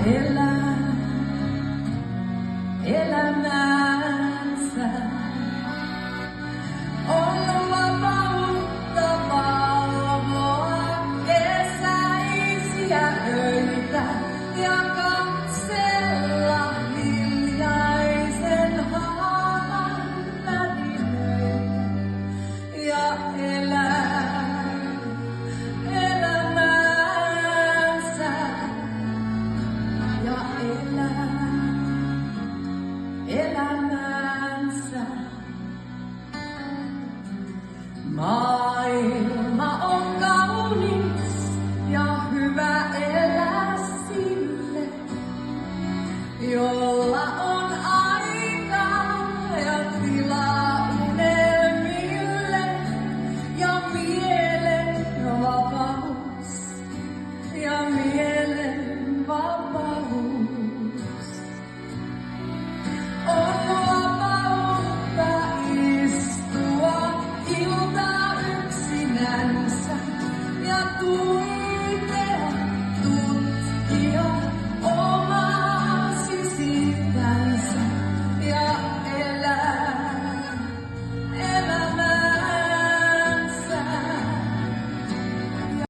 elää elämäänsä. On vapautta valvoa kesäisiä öitä ja katsella hiljaisen haavan värinöitä ja elää elämäänsä ja elää elämäänsä. Maailma on kaunis ja hyvä elää sille, jolla on aikaa ja tilaa unelmille ja mielen vapaus ja